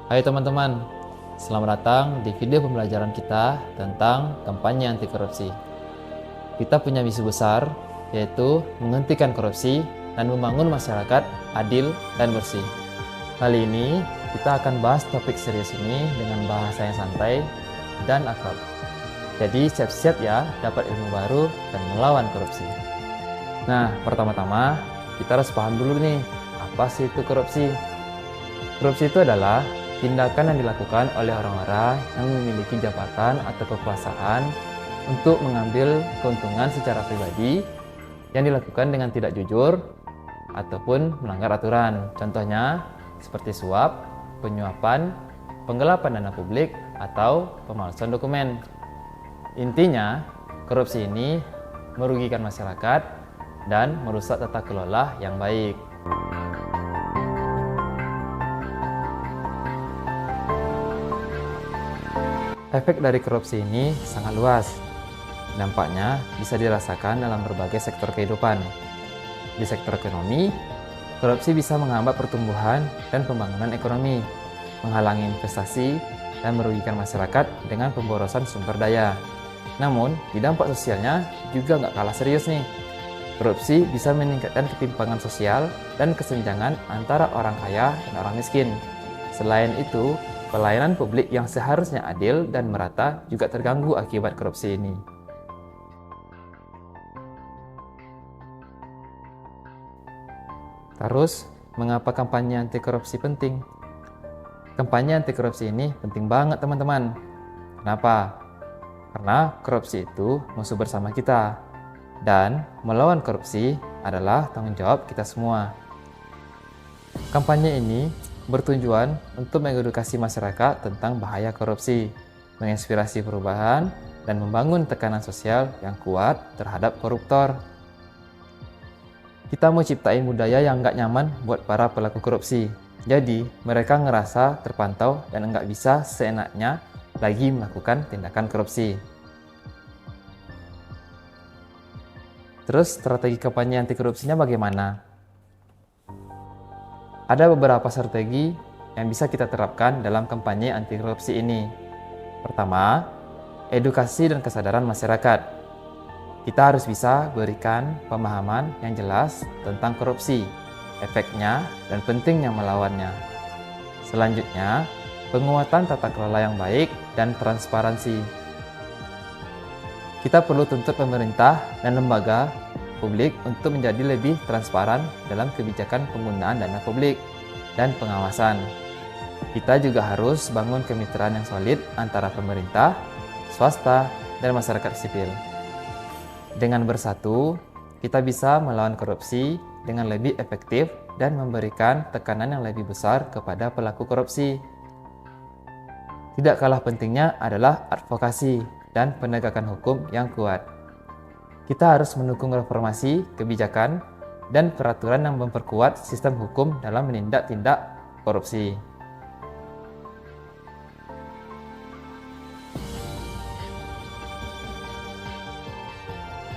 Hai teman-teman, selamat datang di video pembelajaran kita tentang kampanye anti korupsi. Kita punya misi besar, yaitu menghentikan korupsi dan membangun masyarakat adil dan bersih. Kali ini, kita akan bahas topik serius ini dengan bahasa yang santai dan akrab. Jadi siap-siap ya dapat ilmu baru dan melawan korupsi. Nah, pertama-tama kita harus paham dulu nih, apa sih itu korupsi? Korupsi itu adalah tindakan yang dilakukan oleh orang-orang yang memiliki jabatan atau kekuasaan untuk mengambil keuntungan secara pribadi yang dilakukan dengan tidak jujur ataupun melanggar aturan. Contohnya seperti suap, penyuapan, penggelapan dana publik, atau pemalsuan dokumen. Intinya, korupsi ini merugikan masyarakat dan merusak tata kelola yang baik. Efek dari korupsi ini sangat luas. Dampaknya bisa dirasakan dalam berbagai sektor kehidupan. Di sektor ekonomi, korupsi bisa menghambat pertumbuhan dan pembangunan ekonomi, menghalangi investasi, dan merugikan masyarakat dengan pemborosan sumber daya. Namun, di dampak sosialnya juga nggak kalah serius nih. Korupsi bisa meningkatkan ketimpangan sosial dan kesenjangan antara orang kaya dan orang miskin. Selain itu, pelayanan publik yang seharusnya adil dan merata juga terganggu akibat korupsi ini. Terus, mengapa kampanye anti korupsi penting? Kampanye anti korupsi ini penting banget teman-teman. Kenapa? Karena korupsi itu musuh bersama kita. Dan melawan korupsi adalah tanggung jawab kita semua. Kampanye ini bertujuan untuk mengedukasi masyarakat tentang bahaya korupsi, menginspirasi perubahan, dan membangun tekanan sosial yang kuat terhadap koruptor. Kita mau ciptain budaya yang nggak nyaman buat para pelaku korupsi. Jadi, mereka ngerasa terpantau dan nggak bisa seenaknya lagi melakukan tindakan korupsi. Terus, strategi kampanye anti korupsinya bagaimana? Ada beberapa strategi yang bisa kita terapkan dalam kampanye anti korupsi ini. Pertama, edukasi dan kesadaran masyarakat. Kita harus bisa berikan pemahaman yang jelas tentang korupsi, efeknya, dan pentingnya melawannya. Selanjutnya, penguatan tata kelola yang baik dan transparansi. Kita perlu tuntut pemerintah dan lembaga publik untuk menjadi lebih transparan dalam kebijakan penggunaan dana publik dan pengawasan. Kita juga harus bangun kemitraan yang solid antara pemerintah, swasta, dan masyarakat sipil. Dengan bersatu, kita bisa melawan korupsi dengan lebih efektif dan memberikan tekanan yang lebih besar kepada pelaku korupsi. Tidak kalah pentingnya adalah advokasi dan penegakan hukum yang kuat. Kita harus mendukung reformasi, kebijakan, dan peraturan yang memperkuat sistem hukum dalam menindak tindak korupsi.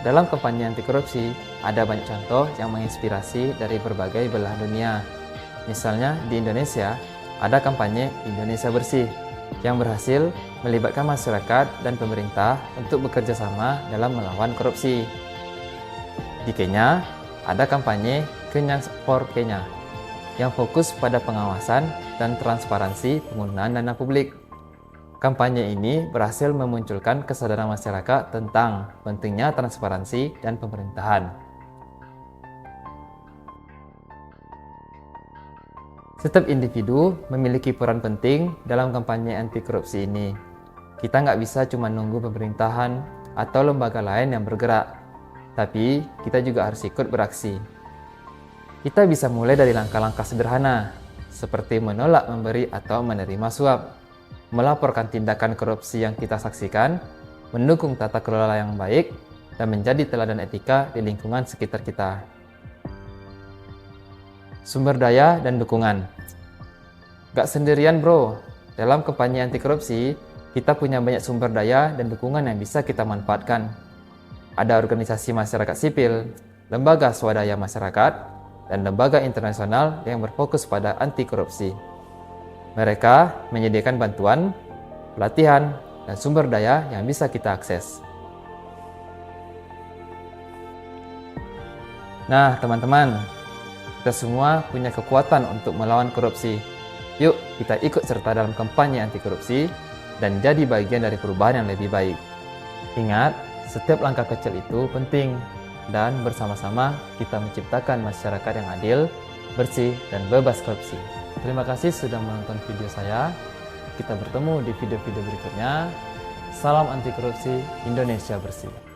Dalam kampanye anti korupsi, ada banyak contoh yang menginspirasi dari berbagai belahan dunia. Misalnya di Indonesia, ada kampanye Indonesia Bersih yang berhasil melibatkan masyarakat dan pemerintah untuk bekerja sama dalam melawan korupsi. Di Kenya, ada kampanye Kenyang for Kenya yang fokus pada pengawasan dan transparansi penggunaan dana publik. Kampanye ini berhasil memunculkan kesadaran masyarakat tentang pentingnya transparansi dan pemerintahan. Setiap individu memiliki peran penting dalam kampanye anti korupsi ini. Kita nggak bisa cuma nunggu pemerintahan atau lembaga lain yang bergerak, tapi kita juga harus ikut beraksi. Kita bisa mulai dari langkah-langkah sederhana, seperti menolak memberi atau menerima suap, melaporkan tindakan korupsi yang kita saksikan, mendukung tata kelola yang baik, dan menjadi teladan etika di lingkungan sekitar kita. Sumber daya dan dukungan. Gak sendirian bro, dalam kampanye anti korupsi, kita punya banyak sumber daya dan dukungan yang bisa kita manfaatkan. Ada organisasi masyarakat sipil, lembaga swadaya masyarakat, dan lembaga internasional yang berfokus pada anti korupsi. Mereka menyediakan bantuan, pelatihan, dan sumber daya yang bisa kita akses. Nah, teman-teman, kita semua punya kekuatan untuk melawan korupsi. Yuk, kita ikut serta dalam kampanye anti korupsi dan jadi bagian dari perubahan yang lebih baik. Ingat, setiap langkah kecil itu penting, dan bersama-sama kita menciptakan masyarakat yang adil, bersih, dan bebas korupsi. Terima kasih sudah menonton video saya. Kita bertemu di video-video berikutnya. Salam anti korupsi, Indonesia bersih.